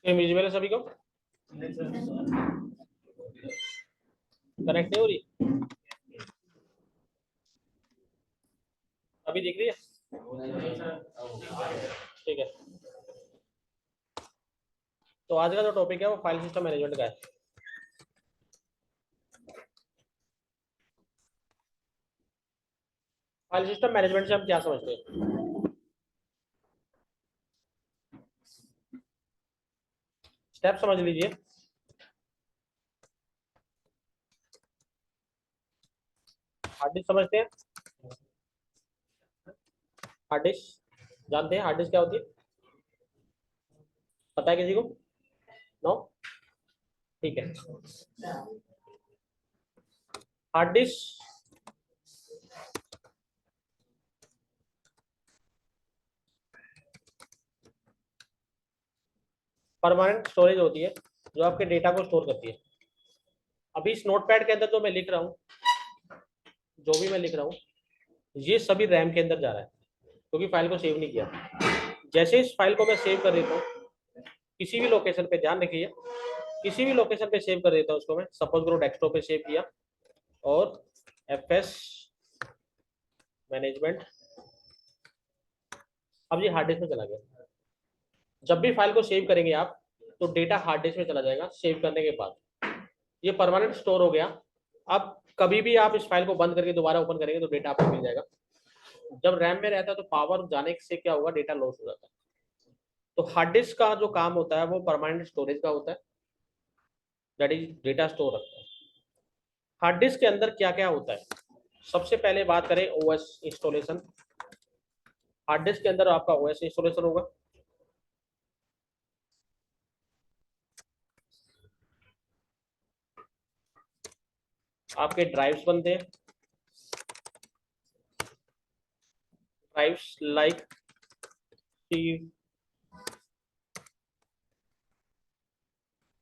Visible है सभी को? कनेक्ट नहीं हो रही? अभी दिख रही है? ठीक है। तो आज का जो टॉपिक है वो फाइल सिस्टम मैनेजमेंट का है। फाइल सिस्टम मैनेजमेंट से हम क्या समझते हैं? स्टेप समझ लीजिए। हार्ड डिस्क समझते हैं? हार्ड डिस्क जानते हैं? हार्ड डिस्क क्या होती है? पता है किसी को? नो? ठीक है। हार्ड डिस्क परमानेंट स्टोरेज होती है जो आपके डेटा को स्टोर करती है। अभी इस नोटपैड के अंदर जो मैं लिख रहा हूँ, जो भी मैं लिख रहा हूँ, ये सभी रैम के अंदर जा रहा है क्योंकि फाइल को सेव नहीं किया। जैसे इस फाइल को मैं सेव कर देता हूँ किसी भी लोकेशन पे, ध्यान रखिए, किसी भी लोकेशन पे सेव कर देता हूँ उसको मैं, सपोज करो डेस्कटॉप पे सेव किया और एफएस मैनेजमेंट, अब ये हार्ड डिस्क में चला गया। जब भी फाइल को सेव करेंगे आप तो डेटा हार्ड डिस्क में चला जाएगा सेव करने के बाद। ये परमानेंट स्टोर हो गया। अब कभी भी आप इस फाइल को बंद करके दोबारा ओपन करेंगे तो डेटा आपको मिल जाएगा। जब रैम में रहता है तो पावर जाने से क्या होगा, डेटा लॉस हो जाता है। तो हार्ड डिस्क का जो काम होता है वो परमानेंट स्टोरेज का होता है, दैट इज डेटा स्टोर रखता है। हार्ड डिस्क के अंदर क्या क्या होता है? सबसे पहले बात करें ओएस इंस्टॉलेशन। हार्ड डिस्क के अंदर आपका ओएस इंस्टॉलेशन होगा। आपके ड्राइव्स बनते हैं, drives like C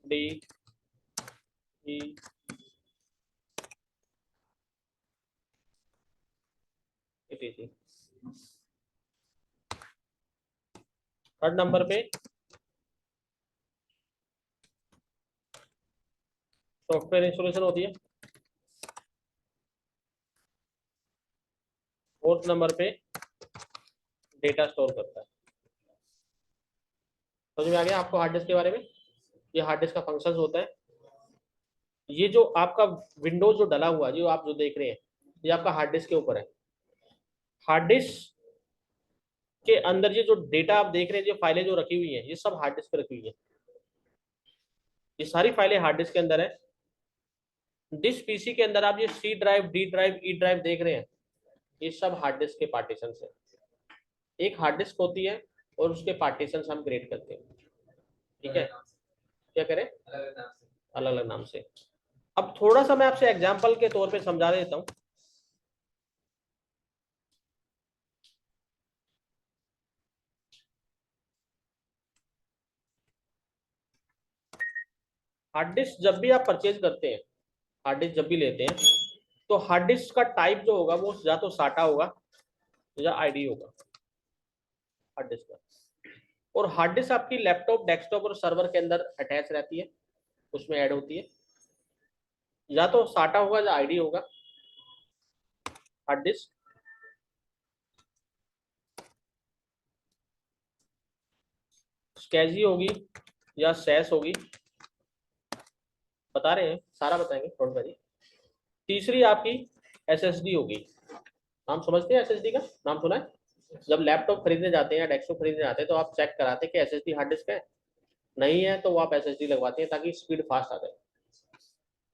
D E etc। Third number पे सॉफ्टवेयर इंस्टॉलेशन होती है। फोर्थ नंबर पे डेटा स्टोर करता है। समझ में आ गया आपको हार्ड डिस्क के बारे में? ये हार्ड डिस्क का फंक्शन होता है। ये जो आपका विंडोज जो डला हुआ है, जो आप जो देख रहे हैं, ये आपका हार्ड डिस्क के ऊपर है। हार्ड डिस्क के अंदर ये जो डेटा आप देख रहे हैं, जो फाइलें जो रखी हुई हैं, ये सब हार्ड डिस्क पे रखी हुई है। ये सारी फाइलें हार्ड डिस्क के अंदर है। जिस पीसी के अंदर आप ये C drive, D drive, E drive देख रहे हैं, ये सब हार्ड डिस्क के पार्टीशन है। एक हार्ड डिस्क होती है और उसके पार्टीशन हम क्रिएट करते हैं। ठीक है? क्या करें? अलग अलग नाम से। अब थोड़ा सा मैं आपसे एग्जाम्पल के तौर पे समझा देता हूँ। हार्ड डिस्क जब भी आप परचेज करते हैं, हार्ड डिस्क जब भी लेते हैं, तो हार्ड डिस्क का टाइप जो होगा वो या तो साटा होगा या आईडी होगा हार्ड डिस्क का। और हार्ड डिस्क आपकी लैपटॉप, डेस्कटॉप और सर्वर के अंदर अटैच रहती है, उसमें ऐड होती है। या तो साटा होगा या आईडी होगा हार्ड डिस्क। स्कैजी होगी या सैस होगी, बता रहे हैं, सारा बताएंगे डोंट वरी। तीसरी आपकी एसएसडी होगी। नाम समझते हैं एसएसडी का? नाम सुना है? जब लैपटॉप खरीदने जाते हैं या डेस्कटॉप खरीदने जाते हैं तो आप चेक कराते हैं कि एसएसडी हार्ड डिस्क है, नहीं है तो वो आप एसएसडी लगवाते हैं ताकि स्पीड फास्ट आ जाए।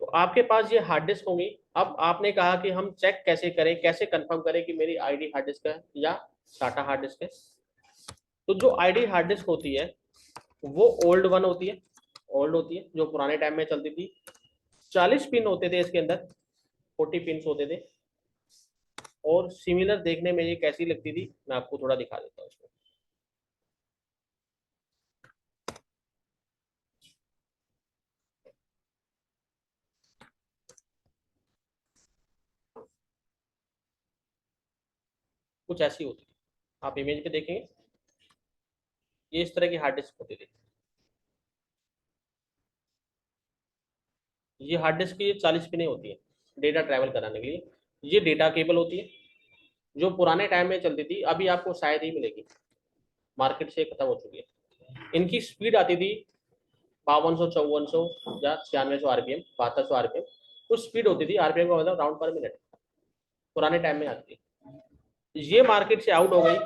तो आपके पास ये हार्ड डिस्क होंगी। अब आपने कहा कि हम चेक कैसे करें, कैसे कंफर्म करें कि मेरी आईडी हार्ड डिस्क है या साटा हार्ड डिस्क है? तो जो आईडी हार्ड डिस्क होती है वो ओल्ड वन होती है, ओल्ड होती है, जो पुराने टाइम में चलती थी। 40 पिन होते थे इसके अंदर, 40 पिन होते थे। और सिमिलर देखने में ये कैसी लगती थी मैं आपको थोड़ा दिखा देता हूँ इसको। कुछ ऐसी होती थी, आप इमेज पे देखेंगे, ये इस तरह की हार्ड डिस्क होती थी। ये हार्ड डिस्क की 40 पिनें होती है डेटा ट्रैवल कराने के लिए। ये डेटा केबल होती है जो पुराने टाइम में चलती थी, अभी आपको शायद ही मिलेगी, मार्केट से खत्म हो चुकी है। इनकी स्पीड आती थी 5200, 5400 या 9600 आरपीएम, 7200 आरपीएम, कुछ स्पीड होती थी। आरपीएम का मतलब राउंड पर मिनट, पुराने टाइम में आती थी। ये मार्केट से आउट हो गई।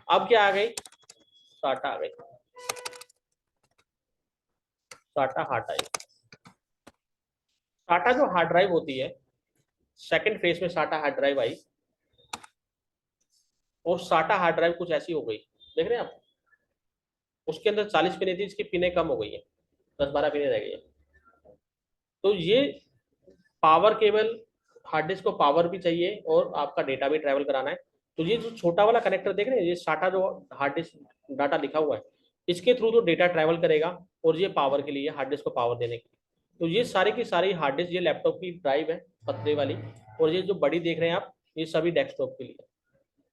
अब क्या आ गई? साटा आ गई, साटा हार्ड ड्राइव। साटा जो हार्ड ड्राइव होती है, सेकंड फेज में साटा हार्ड ड्राइव आई, और साटा हार्ड ड्राइव कुछ ऐसी हो गई, देख रहे हैं आप? उसके अंदर 40 पिने थी, इसकी पिने कम हो गई है, 10-12 पिने रह गई है। तो ये पावर केबल, हार्ड डिस्क को पावर भी चाहिए और आपका डेटा भी ट्रैवल कराना है। तो ये जो छोटा वाला कनेक्टर देख रहे हैं, ये साटा जो हार्ड डिस्क डाटा लिखा हुआ है, इसके थ्रू जो डेटा ट्रैवल करेगा, और ये पावर के लिए, हार्ड डिस्क को पावर देने के लिए। तो ये सारी की सारी हार्ड डिस्क, ये लैपटॉप की ड्राइव है पतले वाली, और ये जो बड़ी देख रहे हैं आप, ये सभी डेस्कटॉप के लिए।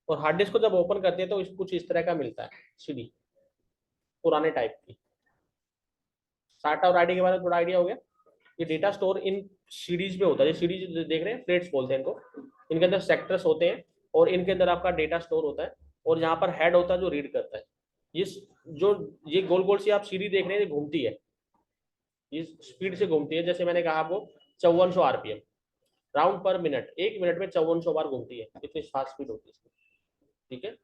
और हार्ड डिस्क को जब ओपन करते हैं तो कुछ इस तरह का मिलता है, सीडी पुराने टाइप की। साटा और आईडी के बारे में थोड़ा आइडिया हो गया। ये डेटा स्टोर इन सीरीज में होता है। ये सीरीज देख रहे हैं, प्लेट्स बोलते हैं इनको। इनके अंदर सेक्टर्स होते हैं और इनके अंदर आपका डेटा स्टोर होता है, और यहाँ पर हेड होता है जो रीड करता है। ये जो ये गोल गोल सी आप सीढ़ी देख रहे हैं, ये घूमती है, ये स्पीड से घूमती है। जैसे मैंने कहा आपको 5400 आरपीएम, राउंड पर मिनट, 1 मिनट में 5400 बार घूमती है, इतनी फास्ट स्पीड होती है। ठीक है,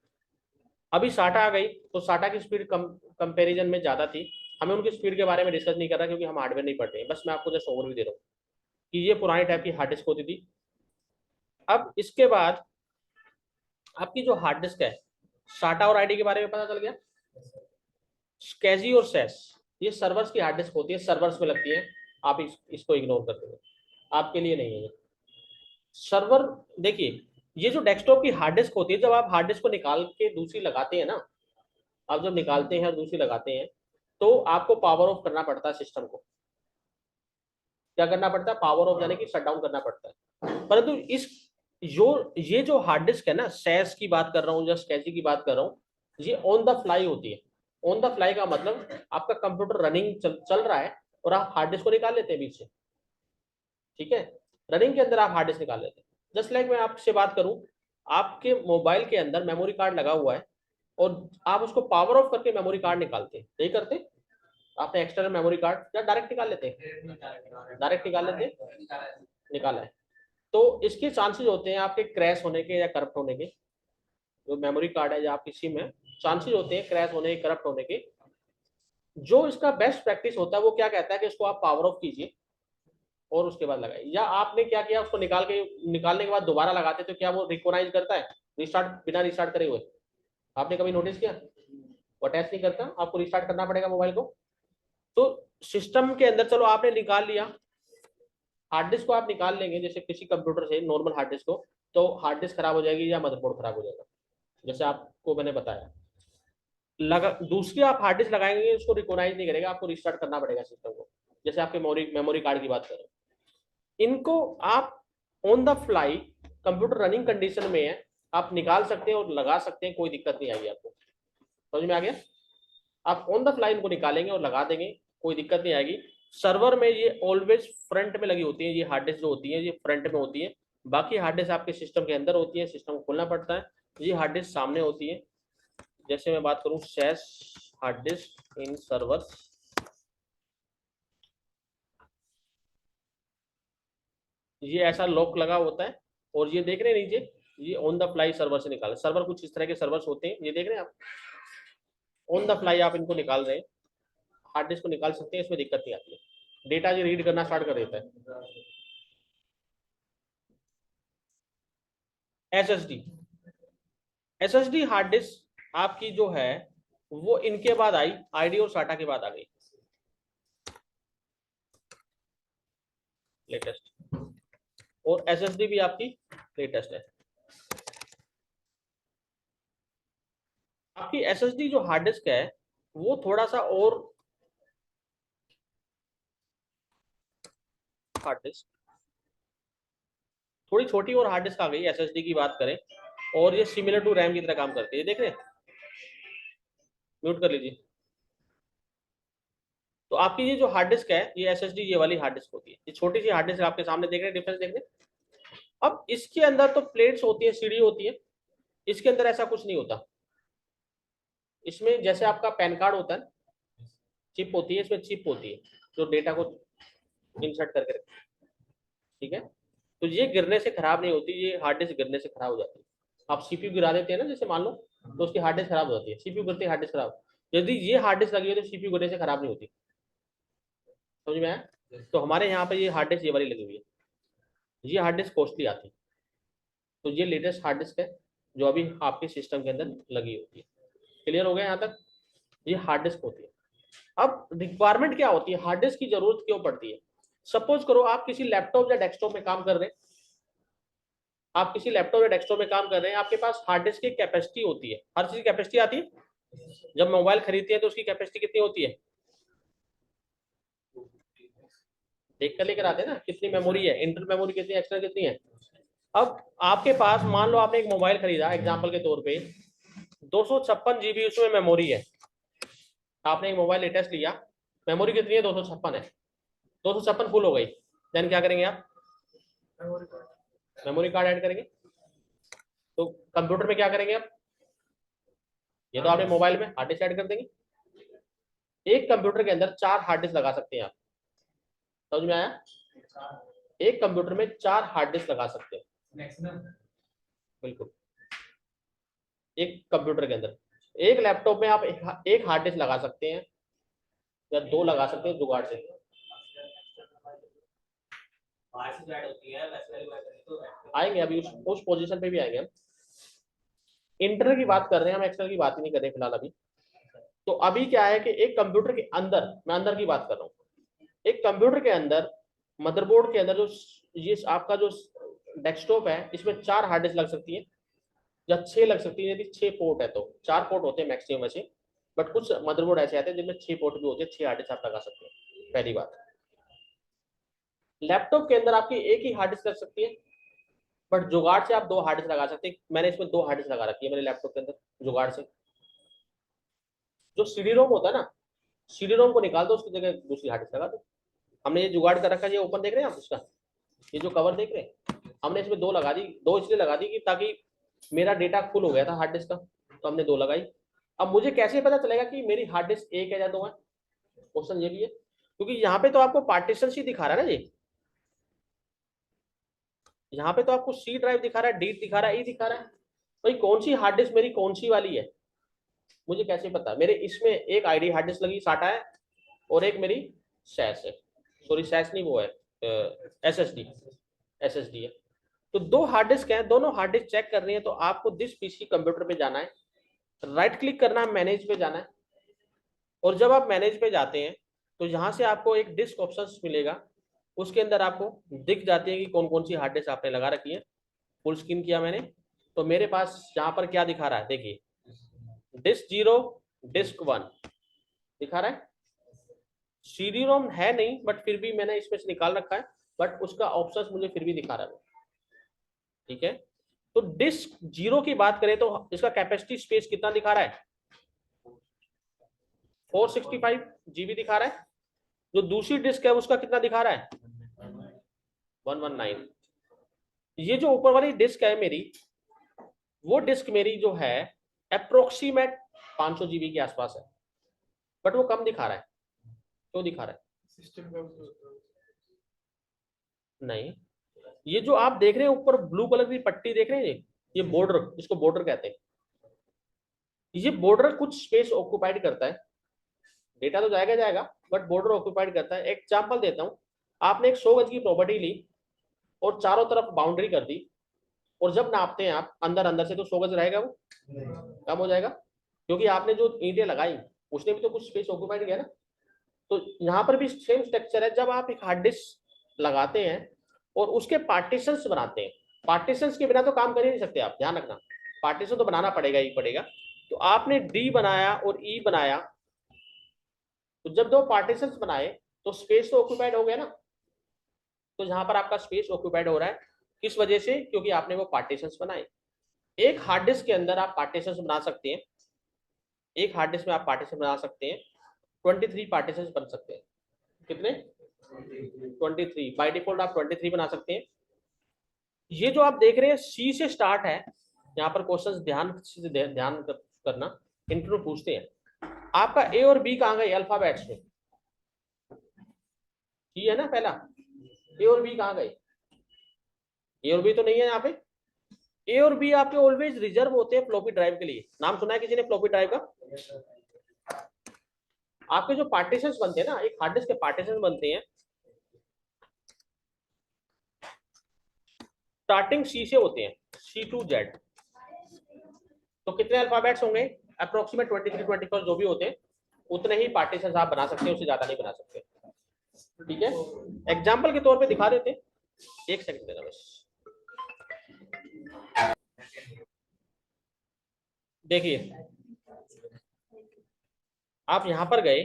अभी साटा आ गई, तो साटा की स्पीड कंपेरिजन में ज्यादा थी। हमें उनकी स्पीड के बारे में डिस्कस नहीं कर रहा, क्योंकि हम हार्डवेयर नहीं पढ़ते हैं, बस मैं आपको जस्ट ओवरव्यू दे रहा हूँ कि ये पुराने टाइप की हार्ड डिस्क होती थी। अब इसके बाद आपकी जो हार्ड डिस्क है, साटा और आईडी के बारे में पता चल गया। स्कैजी और सेस, ये सर्वर्स की हार्ड डिस्क होती है, सर्वर्स में लगती है। आप इसको इग्नोर कर देंगे, आपके लिए नहीं है ये सर्वर। देखिए, ये जो डेस्कटॉप की हार्ड डिस्क होती है, जब आप हार्ड डिस्क को निकाल के दूसरी लगाते हैं ना, आप जब निकालते हैं और दूसरी लगाते हैं, तो आपको पावर ऑफ करना पड़ता है सिस्टम को। क्या करना पड़ता है? पावर ऑफ, यानी कि शट डाउन करना पड़ता है। परंतु इस ये जो हार्ड डिस्क है ना, सैस की बात कर रहा हूँ या स्कैची की बात कर रहा हूँ, ये ऑन द फ्लाई होती है। ऑन द फ्लाई का मतलब आपका कंप्यूटर रनिंग चल रहा है और आप हार्ड डिस्क को निकाल लेते हैं बीच से। ठीक है, रनिंग के अंदर आप हार्ड डिस्क निकाल लेते हैं। जस्ट लाइक मैं आपसे बात करूं, आपके मोबाइल के अंदर मेमोरी कार्ड लगा हुआ है और आप उसको पावर ऑफ करके मेमोरी कार्ड निकालते हैं, नहीं करते? आपने एक्सटर्नल मेमोरी कार्ड या डायरेक्ट निकाल लेते हैं? डायरेक्ट निकाल लेते हैं, निकाला है। तो इसके चांसेस होते हैं आपके क्रैश होने के या करप्ट होने के। जो मेमोरी कार्ड है या आपकी सिम है, चांसेस होते हैं क्रैश होने के, करप्ट होने के। जो इसका बेस्ट प्रैक्टिस होता है वो क्या कहता है कि इसको आप पावर ऑफ कीजिए और उसके बाद लगाइए। या आपने क्या किया, उसको निकालने के बाद दोबारा लगाते तो क्या वो रिकॉग्नाइज करता है रिस्टार्ट, बिना रिस्टार्ट करे हुए? आपने कभी नोटिस किया? वो अटैच नहीं करता, आपको रिस्टार्ट करना पड़ेगा मोबाइल को। तो सिस्टम के अंदर, चलो आपने निकाल लिया, हार्ड डिस्क को आप निकाल लेंगे जैसे किसी कंप्यूटर से, नॉर्मल हार्ड डिस्क को, तो हार्ड डिस्क खराब हो जाएगी या मदरबोर्ड खराब हो जाएगा, जैसे आपको मैंने बताया। दूसरी आप हार्ड डिस्क लगाएंगे, उसको रिकॉग्नाइज नहीं करेगा, आपको रिस्टार्ट करना पड़ेगा सिस्टम को। जैसे आपके मेमोरी कार्ड की बात करें, इनको आप on the fly, computer running condition में है, आप निकाल सकते हैं और लगा सकते हैं, कोई दिक्कत नहीं आएगी आपको। समझ में आ गया? आप ऑन द फ्लाई इनको निकालेंगे और लगा देंगे, कोई दिक्कत नहीं आएगी। सर्वर में ये ऑलवेज फ्रंट में लगी होती है, ये हार्ड डिस्क जो होती है ये फ्रंट में होती है। बाकी हार्ड डिस्क आपके सिस्टम के अंदर होती है, सिस्टम को खोलना पड़ता है। ये हार्ड डिस्क सामने होती है। जैसे मैं बात करूं सैस हार्ड डिस्क इन सर्वर, ये ऐसा लॉक लगा होता है, और ये देख रहे हैं नीचे, ये ऑन द फ्लाई सर्वर से निकाले। सर्वर कुछ इस तरह के सर्वर्स होते हैं, ये देख रहे हैं आप, ऑन द फ्लाई आप इनको निकाल रहे हैं। हार्ड डिस्क को निकाल सकते हैं, इसमें दिक्कत नहीं आती है, डेटा ये रीड करना स्टार्ट कर देता है। एसएसडी, एसएसडी हार्ड डिस्क आपकी जो है वो इनके बाद आई, आईडी और साटा के बाद आ गई लेटेस्ट, और एसएसडी भी आपकी लेटेस्ट है। आपकी एसएसडी जो हार्ड डिस्क है वो थोड़ा सा और, हार्ड डिस्क थोड़ी छोटी और हार्ड डिस्क आ गई एसएसडी की बात करें, और ये सिमिलर टू रैम की तरह काम करती है, देख रहे हैं? म्यूट कर लीजिए। तो आपकी ये जो हार्ड डिस्क है, ये एसएसडी ये वाली हार्ड डिस्क होती है, ये छोटी सी हार्ड डिस्क आपके सामने देख रहे हैं, डिफरेंस देख रहे हैं। अब इसके अंदर तो प्लेट्स होती है, सीढ़ी होती है, इसके अंदर ऐसा कुछ नहीं होता। इसमें जैसे आपका पैन कार्ड होता है, चिप होती है, इसमें चिप होती है जो डेटा को इंसर्ट करके रखती है, ठीक है। तो ये गिरने से खराब नहीं होती, ये हार्ड डिस्क गिरने से खराब हो जाती है। आप सीपीयू गिरा देते हैं ना, जैसे मान लो, तो उसकी हार्ड डिस्क खराब हो जाती है, सीपीयू गिरती है हार्ड डिस्क खराब। यदि ये हार्ड डिस्क लगी है तो सीपीयू गिरने से खराब नहीं होती, समझ में आया। तो हमारे यहाँ पे ये हार्ड डिस्क ये वाली लगी हुई है, ये हार्ड डिस्क कॉस्टली आती है। तो ये लेटेस्ट हार्ड डिस्क है जो अभी आपके सिस्टम के अंदर लगी होती है। क्लियर हो गया यहाँ तक। ये हार्ड डिस्क होती है। अब रिक्वायरमेंट क्या होती है, हार्ड डिस्क की जरूरत क्यों पड़ती है। सपोज करो आप किसी लैपटॉप या डेस्कटॉप में काम कर रहे हैं, आप किसी लैपटॉप या डेस्कटॉप में काम कर रहे हैं, आपके पास हार्ड डिस्क की कैपेसिटी होती है, हर चीज की कैपेसिटी आती है। जब मोबाइल खरीदते हैं तो उसकी कैपेसिटी कितनी होती है, देख कर लेकर आते हैं ना, कितनी मेमोरी है, इंटरनल मेमोरी कितनी, एक्सटर्नल कितनी है। अब आपके पास मान लो आपने एक मोबाइल खरीदा एग्जांपल के तौर पे, 256 GB उसमें मेमोरी है। आपने एक मोबाइल लेटेस्ट लिया, मेमोरी कितनी है, 256 है, 256 फुल हो गई, देन क्या करेंगे आप, मेमोरी कार्ड ऐड करेंगे। तो कंप्यूटर में क्या करेंगे आप, ये तो आपने मोबाइल में हार्ड डिस्क ऐड कर देंगे। एक कंप्यूटर के अंदर 4 हार्ड डिस्क लगा सकते हैं आप, समझ में आया। एक कंप्यूटर में 4 हार्ड डिस्क लगा सकते हैं, बिल्कुल। एक कंप्यूटर के अंदर, एक लैपटॉप में आप एक हार्ड डिस्क लगा सकते हैं या 2 लगा सकते हैं जुगाड़ से। आएंगे अभी उस पोजीशन पे भी आएंगे हम। इंटरनल की बात कर रहे हैं हम, एक्सटर्नल की बात ही नहीं कर रहे फिलहाल अभी। तो अभी क्या है कि एक कंप्यूटर के अंदर, मैं अंदर की बात कर रहा हूँ, एक कंप्यूटर के अंदर मदरबोर्ड के अंदर जो ये आपका जो डेस्कटॉप है, इसमें 4 हार्ड डिस्क लग सकती है या 6 लग सकती है, यदि 6 पोर्ट है तो 4 पोर्ट होते हैं मैक्सिमम वैसे, बट कुछ मदरबोर्ड ऐसे आते हैं जिनमें 6 पोर्ट भी होते हैं, 6 हार्ड डिस्क आप लगा सकते हैं। पहली बात, लैपटॉप के अंदर आपकी एक ही हार्ड डिस्क लग सकती है, बट जुगाड़ से आप 2 हार्ड डिस्क लगा सकते हैं। मैंने इसमें 2 हार्ड डिस्क लगा रखी है मेरे लैपटॉप के अंदर जुगाड़ से। जो सीडी रोम होता है ना, सीडी रोम को निकाल दो, उसकी जगह दूसरी हार्ड डिस्क लगा दो। हमने ये जुगाड़ कर रखा है, ये ओपन देख रहे हैं आप उसका, ये जो कवर देख रहे हैं, हमने इसमें 2 लगा दी, 2 इसलिए लगा दी कि ताकि मेरा डेटा फुल हो गया था हार्ड डिस्क का, तो हमने 2 लगाई। अब मुझे कैसे पता चलेगा कि मेरी हार्ड डिस्क 1 है या 2 है, क्वेश्चन ये भी है, क्योंकि यहाँ पे तो आपको पार्टीशन ही दिखा रहा है ना जी, यहाँ पे तो आपको सी ड्राइव दिखा रहा है, डी दिखा रहा है, ई दिखा रहा है, भाई कौन सी हार्ड डिस्क मेरी कौन सी वाली है, मुझे कैसे पता। मेरे इसमें एक आईडी हार्ड डिस्क लगी साटा है, और एक मेरी सैस है, सॉरी सैस नहीं, वो है एसएसडी, एसएसडी है। तो 2 हार्ड डिस्क हैं, दोनों हार्ड डिस्क चेक करनी है, तो आपको दिस पीसी कंप्यूटर पे जाना है, राइट क्लिक करना है, मैनेज पे जाना है, और जब आप मैनेज पे जाते हैं तो यहाँ से आपको एक डिस्क ऑप्शंस मिलेगा, उसके अंदर आपको दिख जाती है कि कौन कौन सी हार्ड डिस्क आपने लगा रखी है। फुल स्क्रीन किया मैंने, तो मेरे पास यहाँ पर क्या दिखा रहा है, देखिए डिस्क 0, डिस्क 1 दिखा रहा है। सीडी रोम है नहीं, बट फिर भी मैंने इसमें से निकाल रखा है, बट उसका ऑप्शंस मुझे फिर भी दिखा रहा है, ठीक है। तो डिस्क 0 की बात करें तो इसका कैपेसिटी स्पेस कितना दिखा रहा है, 465 GB दिखा रहा है। जो दूसरी डिस्क है उसका कितना दिखा रहा है, 119। ये जो ऊपर वाली डिस्क है मेरी, वो डिस्क मेरी जो है अप्रोक्सीमेट 500 GB के आसपास है, बट वो कम दिखा रहा है। क्यों दिखा रहा है, सिस्टम का नहीं, ये जो आप देख रहे हैं ऊपर ब्लू कलर की पट्टी देख रहे हैं, ये बॉर्डर, जिसको बॉर्डर कहते हैं, ये बॉर्डर कुछ स्पेस ऑक्युपाइड करता है। डेटा तो जाएगा जाएगा, बट बॉर्डर ऑक्युपाइड करता है। एग्जांपल देता हूं, आपने एक 100 गज की प्रॉपर्टी ली और चारों तरफ बाउंड्री कर दी, और जब नापते हैं आप अंदर अंदर से, तो 100 गज रहेगा, वो कम हो जाएगा, क्योंकि आपने जो ईंटें लगाई उसने भी तो कुछ स्पेस ऑक्युपाइड किया ना। तो यहाँ पर भी सेम स्ट्रक्चर है, जब आप एक हार्ड डिस्क लगाते हैं और उसके पार्टीशंस बनाते हैं, पार्टीशंस के बिना तो काम कर ही नहीं सकते आप, ध्यान रखना, पार्टीशन तो बनाना पड़ेगा ही पड़ेगा। तो आपने डी बनाया और ई बनाया, तो जब 2 पार्टीशंस बनाए तो स्पेस तो ऑक्युपाइड हो गया ना। तो यहाँ पर आपका स्पेस ऑक्युपाइड हो रहा है, किस वजह से, क्योंकि आपने वो पार्टीशंस बनाए। एक हार्ड डिस्क के अंदर आप पार्टीशंस बना सकते हैं, एक हार्ड डिस्क में आप पार्टीशन बना सकते हैं, 23 पार्टीशंस बन सकते हैं। कितने 23 बाय डिफॉल्ट आप 23 बना सकते हैं। ये जो आप देख रहे हैं सी से स्टार्ट है, यहाँ पर क्वेश्चंस ध्यान से ध्यान करना, इंटरव्यू पूछते हैं आपका ए और बी कहाँ गए अल्फाबेट्स में, ये है ना पहला, ए और बी कहाँ गए, ए और बी तो नहीं है यहाँ पे। ए और बी आपके ऑलवेज रिजर्व होते हैं फ्लॉपी ड्राइव के लिए। नाम सुना है किसी ने फ्लॉपी ड्राइव का? आपके जो पार्टीशंस बनते हैं ना, एक हार्ड डिस्क के पार्टीशन बनते हैं, स्टार्टिंग सी से होते हैं, सी टू जेड। तो कितने अल्फाबेट्स होंगे? अप्रोक्सीमेट 23 24 जो भी होते हैं उतने ही पार्टीशन आप बना सकते हैं, उससे ज्यादा नहीं बना सकते। ठीक है, एग्जाम्पल के तौर पे दिखा देते हैं, एक सेकंड देना बस। देखिए आप यहां पर गए,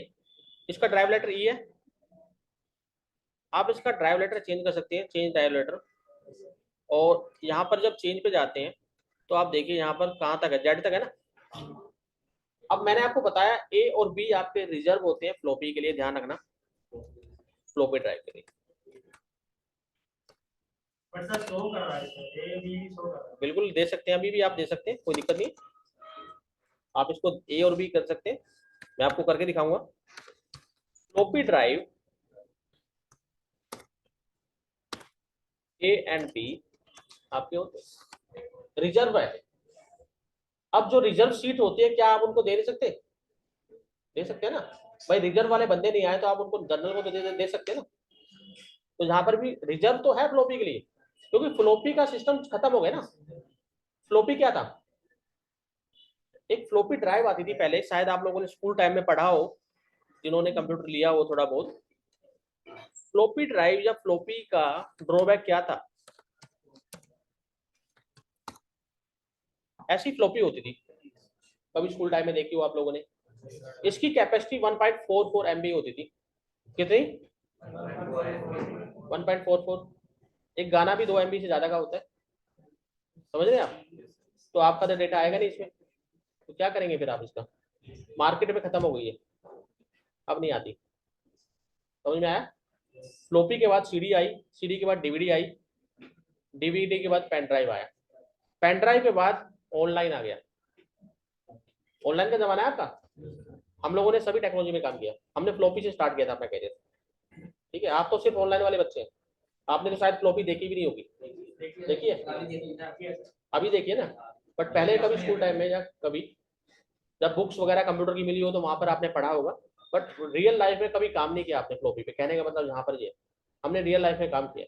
इसका ड्राइव लेटर ई है, आप इसका ड्राइव लेटर चेंज कर सकते हैं, चेंज ड्राइव लेटर। और यहाँ पर जब चेंज पे जाते हैं तो आप देखिए यहाँ पर कहाँ तक है, जेड तक है ना। अब मैंने आपको बताया ए और बी आपके रिजर्व होते हैं फ्लॉपी के लिए, ध्यान रखना, फ्लॉपी ड्राइव के लिए। बिल्कुल दे सकते हैं, अभी भी आप दे सकते हैं, कोई दिक्कत नहीं, आप इसको ए और बी कर सकते हैं, मैं आपको करके दिखाऊंगा। Floppy drive A and B आपके होते रिजर्व है। अब जो रिजर्व सीट होती है क्या आप उनको दे नहीं सकते? दे सकते हैं ना भाई, रिजर्व वाले बंदे नहीं आए तो आप उनको जनरल को तो दे सकते हैं ना। तो यहाँ पर भी रिजर्व तो है फ्लॉपी के लिए, क्योंकि फ्लॉपी का सिस्टम खत्म हो गया ना। फ्लॉपी क्या था? एक फ्लॉपी ड्राइव आती थी पहले, शायद आप लोगों ने स्कूल टाइम में पढ़ा हो, जिन्होंने कंप्यूटर लिया हो थोड़ा बहुत। फ्लॉपी ड्राइव या फ्लॉपी का ड्रॉबैक क्या था? ऐसी फ्लॉपी होती थी, कभी स्कूल टाइम में देखी हो आप लोगों ने। इसकी कैपेसिटी 1.44 MB होती थी। कितनी? 1.44। एक गाना भी 2 MB से ज्यादा का होता है, समझ रहे हैं आप? तो आपका तो डेटा आएगा नहीं इसमें, तो क्या करेंगे फिर आप इसका? मार्केट में खत्म हो गई है, अब नहीं आती, समझ में आया? फ्लॉपी के बाद सीडी आई, सीडी के बाद डीवीडी आई, डीवीडी के बाद पेन ड्राइव आया, पेन ड्राइव के बाद ऑनलाइन आ गया। ऑनलाइन का जमाना है आपका, हम लोगों ने सभी टेक्नोलॉजी में काम किया, हमने फ्लॉपी से स्टार्ट किया था अपना कैरियर। ठीक है, आप तो सिर्फ ऑनलाइन वाले बच्चे हैं, आपने तो शायद फ्लॉपी देखी भी नहीं होगी। देखिए अभी देखिए ना, बट पहले कभी स्कूल टाइम में या कभी जब बुक्स वगैरह कंप्यूटर की मिली हो तो वहां पर आपने पढ़ा होगा, बट रियल लाइफ में कभी काम नहीं किया आपने फ्लॉपी पे। कहने का मतलब यहाँ पर ये हमने रियल लाइफ में काम किया,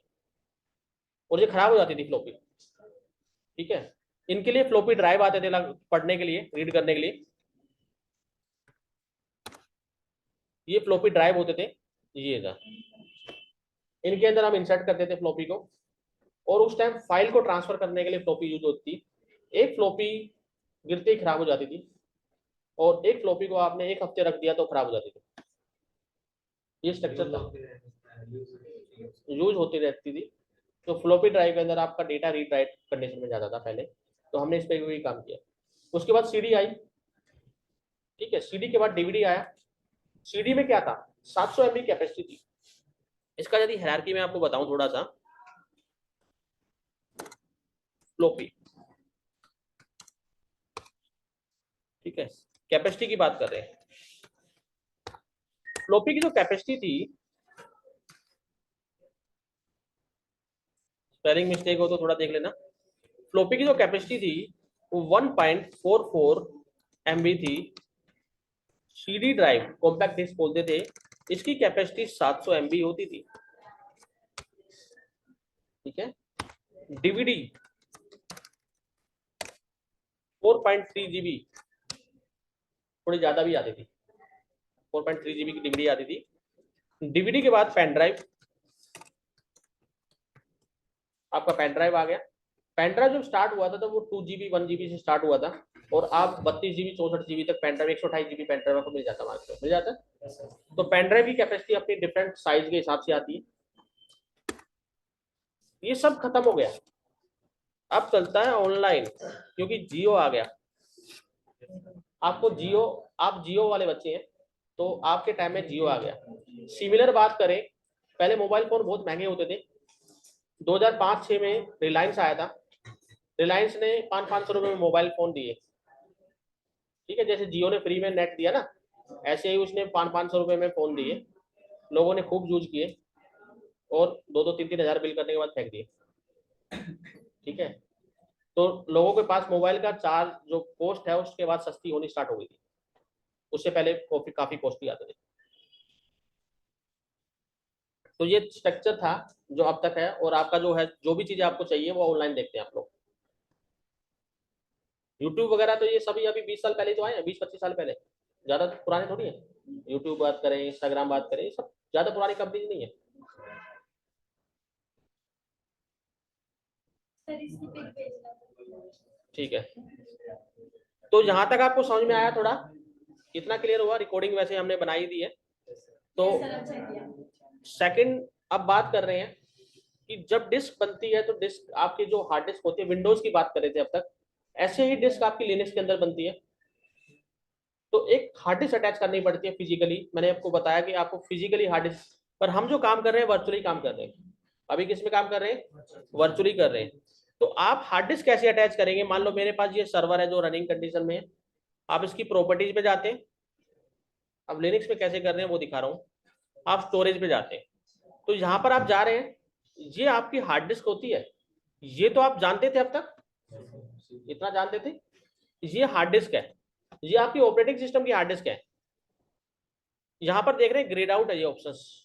और ये खराब हो जाती थी फ्लॉपी। ठीक है, इनके लिए फ्लॉपी ड्राइव आते थे पढ़ने के लिए, रीड करने के लिए, ये फ्लॉपी ड्राइव होते थे, ये था, इनके अंदर हम इंसर्ट करते थे फ्लॉपी को, और उस टाइम फाइल को ट्रांसफर करने के लिए फ्लॉपी यूज होती थी। एक फ्लॉपी गिरते ही खराब हो जाती थी, और एक फ्लॉपी को आपने एक हफ्ते रख दिया तो खराब हो जाती थी। ये स्ट्रक्चर था, यूज होती रहती थी। तो फ्लॉपी ड्राइव के अंदर आपका डेटा रीड राइट कंडीशन में जाता था पहले, तो हमने इस पर भी काम किया। उसके बाद सीडी आई, ठीक है, सीडी के बाद डीवीडी आया। सीडी में क्या था? 700 MB कैपेसिटी थी। इसका यदि हायरार्की में आपको बताऊं थोड़ा सा, फ्लॉपी, ठीक है, कैपेसिटी की बात कर रहे हैं। फ्लॉपी की जो कैपेसिटी थी, स्पेलिंग मिस्टेक हो तो थोड़ा देख लेना, फ्लॉपी की जो कैपेसिटी थी वो 1.44 MB थी। सीडी ड्राइव कॉम्पैक्ट डिस्क बोलते थे, इसकी कैपेसिटी 700 MB होती थी। ठीक है, डीवीडी 4.3 GB, थोड़ी ज्यादा भी आती थी, 4.3 GB की डीवीडी आती थी। डीवीडी के बाद पेन ड्राइव, आपका पेन ड्राइव आ गया। पेन ड्राइव जब स्टार्ट हुआ था तो वो 2 GB 1 GB से स्टार्ट हुआ था, और आप 32 GB 64 GB तक pen drive, 128 GB pen drive आपको मिल जाता है, मिल जाता है। तो पेन ड्राइव की कैपेसिटी अपनी डिफरेंट साइज के हिसाब से आती है। ये सब खत्म हो गया, अब चलता है ऑनलाइन, क्योंकि जियो आ गया। आपको जियो, आप जियो वाले बच्चे हैं, तो आपके टाइम में जियो आ गया। सिमिलर बात करें, पहले मोबाइल फोन बहुत महंगे होते थे। 2005-6 में रिलायंस आया था। रिलायंस ने 500 रुपए में मोबाइल फोन दिए। ठीक है, जैसे जियो ने फ्री में नेट दिया ना, ऐसे ही उसने 500 रुपए में फोन दिए। लोगों ने खूब यूज किए और 2-3 हजार बिल करने के बाद फेंक दिए। ठीक है, तो लोगों के पास मोबाइल का चार्ज जो कॉस्ट है उसके बाद सस्ती होनी स्टार्ट हो गई थी। उससे पहले काफी कॉस्टली आते थे। तो ये स्ट्रक्चर था जो अब तक है। और आपका जो है, जो भी चीजें आपको चाहिए वो ऑनलाइन देखते हैं आप लोग। यूट्यूब वगैरह तो ये सभी अभी 20 साल पहले तो आए हैं, 20-25 साल पहले, ज्यादा पुराने थोड़ी है। यूट्यूब बात करें, इंस्टाग्राम बात करें, ये सब ज्यादा पुरानी कंपनी नहीं है। ठीक है, तो जहां तक आपको समझ में आया थोड़ा, कितना क्लियर हुआ? रिकॉर्डिंग वैसे हमने बनाई दी है। तो सेकंड अब बात कर रहे हैं कि जब डिस्क बनती है तो डिस्क आपकी जो हार्ड डिस्क होती है, विंडोज की बात कर रहे थे अब तक, ऐसे ही डिस्क आपकी लिनक्स के अंदर बनती है। तो एक हार्ड डिस्क अटैच करनी पड़ती है फिजिकली। मैंने आपको बताया कि आपको फिजिकली हार्ड डिस्क, पर हम जो काम कर रहे हैं वर्चुअली काम कर रहे हैं। अभी किस में काम कर रहे हैं? वर्चुअली कर रहे हैं। तो आप हार्ड डिस्क कैसे अटैच करेंगे? मान लो मेरे पास ये सर्वर है जो रनिंग कंडीशन में है। आप इसकी प्रॉपर्टीज पे जाते हैं। अब लिनक्स में कैसे कर रहे हैं वो दिखा रहा हूँ। आप स्टोरेज पे जाते हैं, तो यहाँ पर आप जा रहे हैं, ये आपकी हार्ड डिस्क होती है। ये तो आप जानते थे अब तक, इतना जानते थे। ये हार्ड डिस्क है, ये आपकी ऑपरेटिंग सिस्टम की हार्ड डिस्क है। यहाँ पर देख रहे हैं ग्रेड आउट है ये ऑप्शंस।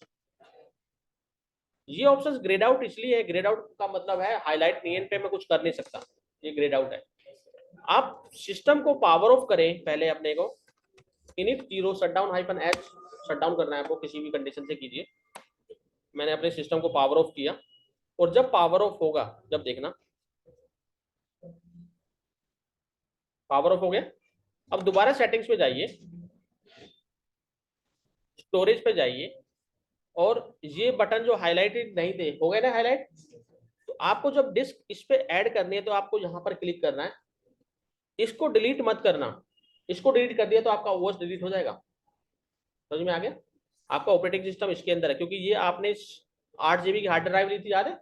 ये ऑप्शंस ग्रेड आउट इसलिए है, ग्रेड आउट का मतलब है हाईलाइट नहीं है, इन पे मैं कुछ कर नहीं सकता। ये ग्रेड आउट है। आप सिस्टम को पावर ऑफ करें पहले अपने को, इनिट 0 शटडाउन -h शटडाउन करना है आपको, किसी भी कंडीशन से कीजिए। मैंने अपने सिस्टम को पावर ऑफ किया, और जब पावर ऑफ होगा, जब देखना पावर ऑफ हो गया। अब दोबारा सेटिंग्स पे जाइए, स्टोरेज पे जाइए, और ये बटन जो हाईलाइटेड नहीं थे हो गए ना हाईलाइट। तो आपको जब डिस्क इस पे ऐड करनी है तो आपको यहाँ पर क्लिक करना है। इसको डिलीट मत करना, इसको डिलीट कर दिया तो आपका ओएस डिलीट हो जाएगा। समझ में आ गया? आपका ऑपरेटिंग सिस्टम इसके अंदर है, क्योंकि ये आपने 8 GB की हार्ड ड्राइव ली थी, याद है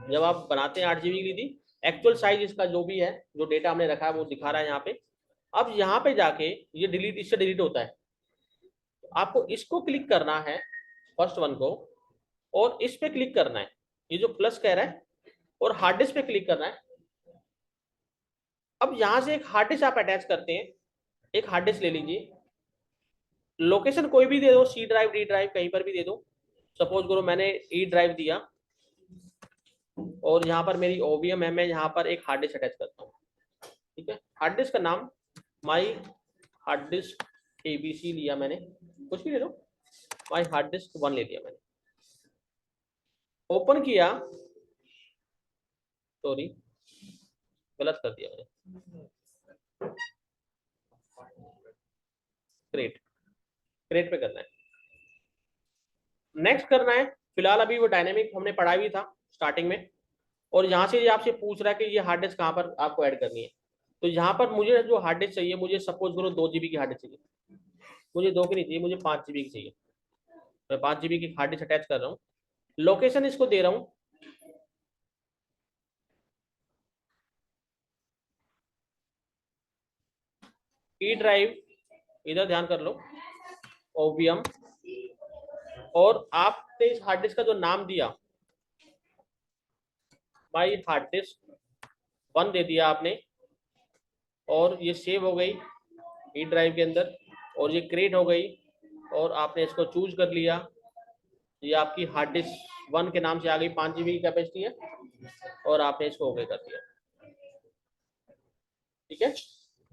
जब आप बनाते हैं 8 GB की ली थी। एक्चुअल साइज इसका जो भी है, जो डेटा हमने रखा है वो दिखा रहा है यहाँ पे। अब यहाँ पे जाके ये डिलीट, इससे डिलीट होता है। आपको इसको क्लिक करना है, फर्स्ट वन को, और इस पे क्लिक करना है, ये जो प्लस कह रहा है, और हार्ड डिस्क पे क्लिक करना है। अब यहां से एक हार्ड डिस्क आप अटैच करते हैं। एक हार्ड डिस्क ले लीजिए, लोकेशन कोई भी दे दो, सी ड्राइव, डी ड्राइव, कहीं पर भी दे दो। सपोज करो मैंने ई ड्राइव दिया, और यहाँ पर मेरी ओवीएम है, मैं यहाँ पर एक हार्ड डिस्क अटैच करता हूँ। ठीक है, हार्ड डिस्क का नाम माई हार्ड डिस्क एबीसी लिया मैंने, कुछ भी ले लो, माई हार्ड डिस्क 1 ले लिया मैंने। ओपन किया, सॉरी गलत कर दिया मैंने, क्रिएट, क्रिएट पे करना है। नेक्स्ट करना है। फिलहाल अभी वो डायनेमिक हमने पढ़ा भी था स्टार्टिंग में, और यहाँ से ये आपसे पूछ रहा है कि ये हार्ड डिस्क कहाँ पर आपको ऐड करनी है। तो यहाँ पर मुझे जो हार्ड डिस्क चाहिए, मुझे सपोज करो 2 GB की हार्ड डिस्क चाहिए। मुझे 2 की नहीं चाहिए, मुझे 5 GB की चाहिए। मैं 5 GB की हार्ड डिस्क अटैच कर रहा हूँ। लोकेशन इसको दे रहा हूँ, ई ड्राइव, इधर ध्यान कर लो, ओवीएम, और आपने इस हार्ड डिस्क का जो नाम दिया, माई हार्ड डिस्क 1 दे दिया आपने, और ये सेव हो गई ई ड्राइव के अंदर, और ये क्रिएट हो गई, और आपने इसको चूज कर लिया। ये आपकी हार्ड डिस्क 1 के नाम से आ गई, 5 GB की कैपेसिटी है, और आपने इसको ओके कर दिया। ठीक है,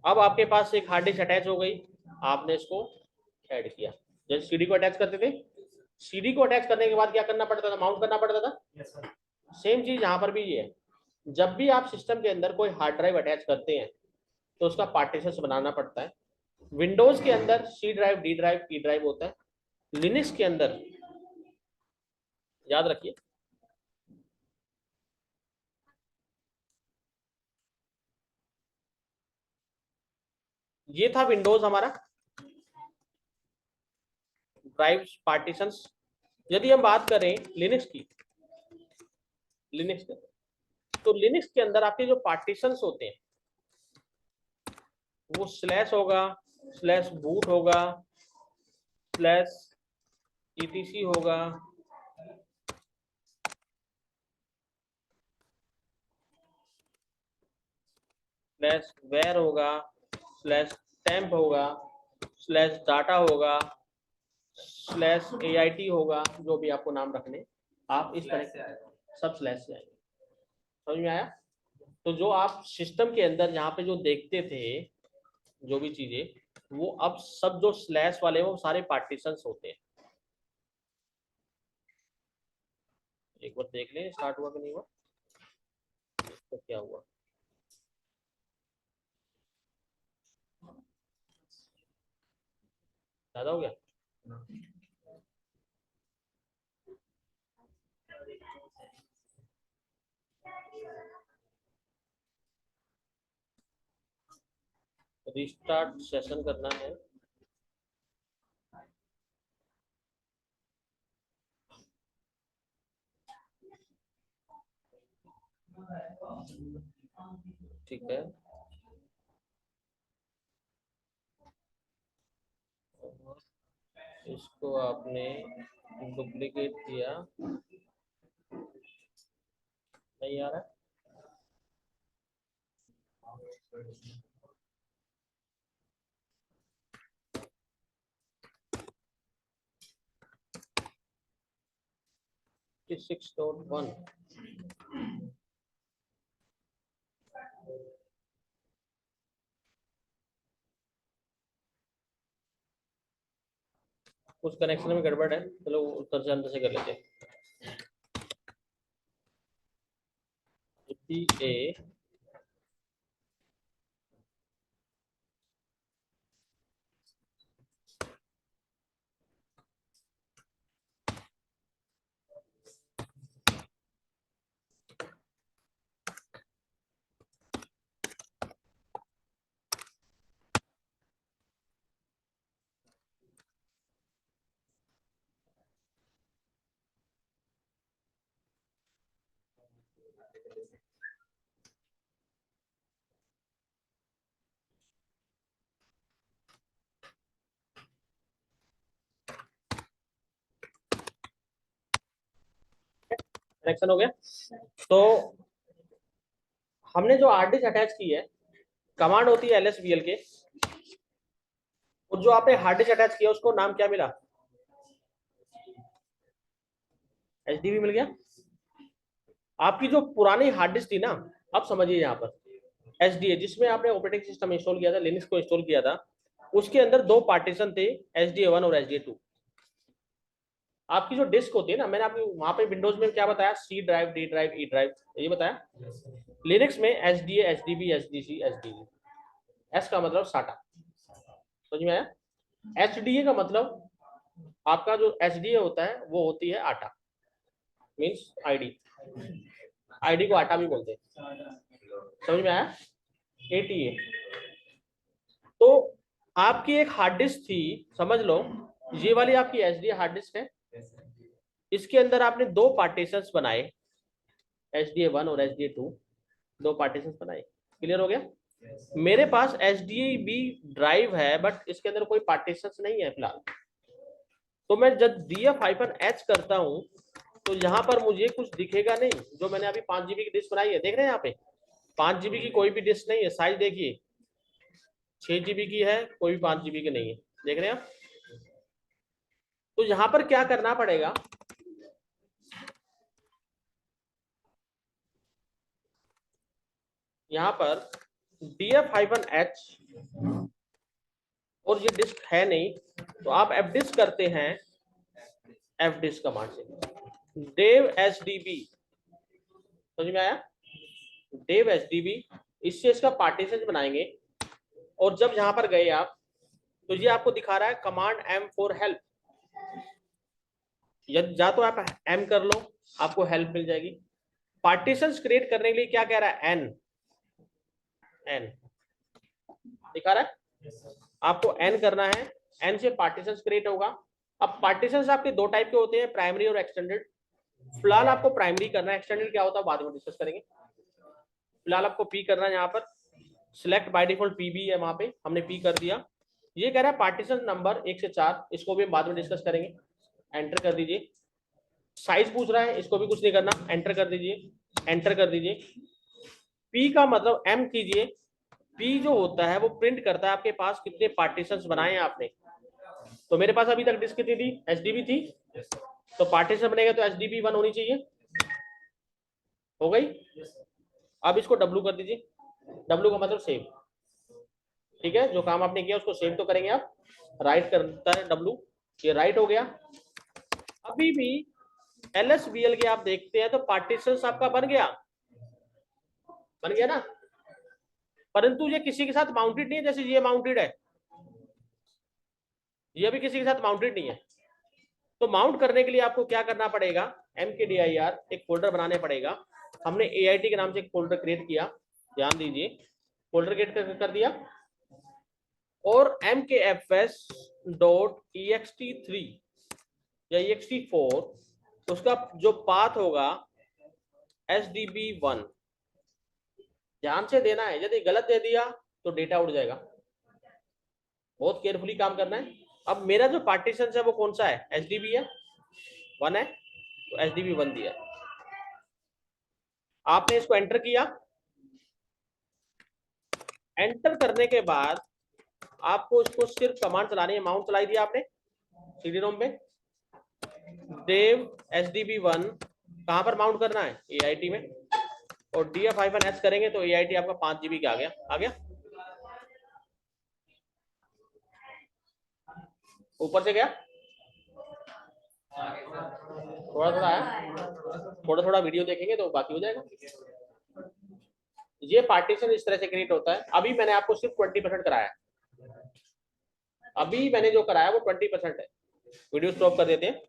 अब आपके पास एक हार्ड डिस्क अटैच हो गई, आपने इसको ऐड किया। जैसे सीडी को अटैच करते थे, सीडी को अटैच करने के बाद क्या करना पड़ता था? माउंट करना पड़ता था। सेम चीज यहाँ पर भी ये है। जब भी आप सिस्टम के अंदर कोई हार्ड ड्राइव अटैच करते हैं तो उसका पार्टीशन बनाना पड़ता है। विंडोज के अंदर C drive, D drive, E drive होता है। लिनक्स के अंदर याद रखिए, ये था विंडोज हमारा, ड्राइव्स पार्टीशंस। यदि हम बात करें लिनक्स की, लिनक्स के, तो लिनक्स के अंदर आपके जो पार्टीशंस होते हैं वो स्लैश होगा, स्लैश बूट होगा, स्लैश ईटीसी होगा, स्लैश वेयर होगा, स्लैश टेम्प होगा, स्लैश डाटा होगा, स्लैश AIT होगा, जो भी आपको नाम रखने, आप इस तरह सब स्लैश से आएंगे। समझ में आया? तो जो आप सिस्टम के अंदर यहाँ पे जो देखते थे जो भी चीजें, वो अब सब जो स्लैश वाले वो सारे पार्टीशंस होते हैं। एक बार देख लें स्टार्ट हुआ कि नहीं हुआ, तो क्या हुआ। ज्यादा हो गया? रिस्टार्ट सेशन करना है। ठीक है, इसको आपने डुप्लीकेट किया, नहीं आ रहा। 6.1 कुछ कनेक्शन में गड़बड़ है, चलो उधर से अंदर से कर लेते हैं। ए कनेक्शन हो गया। तो हमने जो हार्ड डिस्क अटैच की है, कमांड होती है LSBL के, और जो आपने हार्ड डिस्क अटैच किया उसको नाम क्या मिला? HDB मिल गया। आपकी जो पुरानी हार्ड डिस्क थी ना, अब समझिए यहाँ पर SDA जिसमें आपने ऑपरेटिंग सिस्टम इंस्टॉल किया था, लिनक्स को इंस्टॉल किया था, उसके अंदर दो पार्टीशन थे, SDA1 और SDA2। आपकी जो डिस्क होती है ना, मैंने आपको वहां पे विंडोज में क्या बताया, C drive, D drive, E drive, ये बताया। लिनक्स में SDA, SDB, SDC, SDE। S का मतलब साटा, समझ में आया? HDA का मतलब आपका जो SDA होता है वो होती है आटा, मीन्स आईडी को आटा भी बोलते हैं। समझ में आया? ATA। तो आपकी एक हार्ड डिस्क थी, समझ लो ये वाली आपकी SDA हार्ड डिस्क है। इसके अंदर आपने दो पार्टीशंस बनाए, SDA1 और SDA2, दो पार्टीशंस बनाए। क्लियर हो गया? मेरे पास SDB ड्राइव है, बट इसके अंदर कोई पार्टीशंस नहीं है फिलहाल। तो मैं जब df-h करता हूं तो यहाँ पर मुझे कुछ दिखेगा नहीं। जो मैंने अभी 5 GB की डिस्क बनाई है, देख रहे हैं यहाँ पे 5 GB की कोई भी डिस्क नहीं है। साइज देखिए 6 GB की है, कोई भी 5 GB की नहीं है, देख रहे हैं आप? तो यहाँ पर क्या करना पड़ेगा, यहाँ पर df-h, और ये डिस्क है नहीं तो आप fdisk करते हैं, fdisk कमांड से dev SDB, समझ में आया? dev SDB, इससे इसका पार्टीशन बनाएंगे। और जब यहाँ पर गए आप तो ये आपको दिखा रहा है कमांड M फॉर हेल्प। या तो आप M कर लो, आपको हेल्प मिल जाएगी। पार्टीशंस क्रिएट करने के लिए क्या कह रहा है, N दिखा रहा है, आपको N करना है। N से पार्टीशंस क्रिएट होगा। अब पार्टीशंस आपके दो टाइप के होते हैं, प्राइमरी और एक्सटेंडेड। फिलहाल आपको प्राइमरी करना है, एक्सटेंडेड क्या होता है बाद में डिस्कस करेंगे। फिलहाल आपको पी करना है, यहाँ पर सिलेक्ट बाय डिफॉल्ट पी भी है, वहां पे हमने पी कर दिया। ये कह रहा है पार्टीशन नंबर 1 से 4, इसको भी हम बाद में डिस्कस करेंगे। एंटर कर दीजिए। साइज पूछ रहा है, इसको भी कुछ नहीं करना, एंटर कर दीजिए, एंटर कर दीजिए। पी का मतलब एम कीजिए। पी जो होता है वो प्रिंट करता है आपके पास कितने पार्टीशंस बनाए हैं आपने। तो मेरे पास अभी तक डिस्क कितनी थी, एचडीबी थी, तो पार्टीशन बनेगा तो एचडीबी 1 होनी चाहिए, हो गई। अब इसको डब्लू कर दीजिए, डब्लू का मतलब सेव। ठीक है, जो काम आपने किया उसको सेव तो करेंगे आप, राइट करता है डब्लू, ये राइट हो गया। अभी भी एलएसबीएल के आप देखते हैं तो पार्टीशंस आपका बन गया ना, परंतु ये किसी के साथ माउंटेड नहीं है, जैसे ये माउंटेड है, ये भी किसी के साथ माउंटेड नहीं है। तो माउंट करने के लिए आपको क्या करना पड़ेगा, mkdir एक फोल्डर बनाने पड़ेगा। हमने AIT के नाम से एक फोल्डर क्रिएट किया, ध्यान दीजिए, फोल्डर क्रिएट कर दिया, और mkfs.ext3 या ext4 उसका जो पाथ होगा sdb1, ध्यान से देना है, यदि गलत दे दिया तो डेटा उड़ जाएगा, बहुत केयरफुली काम करना है। अब मेरा जो पार्टीशन है वो कौन सा है, एचडीबी है, 1 है, तो एचडीबी 1 दिया। आपने इसको एंटर किया, एंटर करने के बाद आपको इसको सिर्फ कमांड चलानी है, माउंट चलाई दिया आपने सीडी रोम पे, देव sdb1 कहां पर माउंट करना है, AIT में, और df-h करेंगे तो AIT आपका 5 GB का आ गया, ऊपर से गया, थोड़ा थोड़ा आया, थोड़ा वीडियो देखेंगे तो बाकी हो जाएगा। ये पार्टीशन इस तरह से क्रिएट होता है। अभी मैंने आपको सिर्फ 20% कराया, अभी मैंने जो कराया वो 20% है। वीडियो स्टॉप कर देते हैं।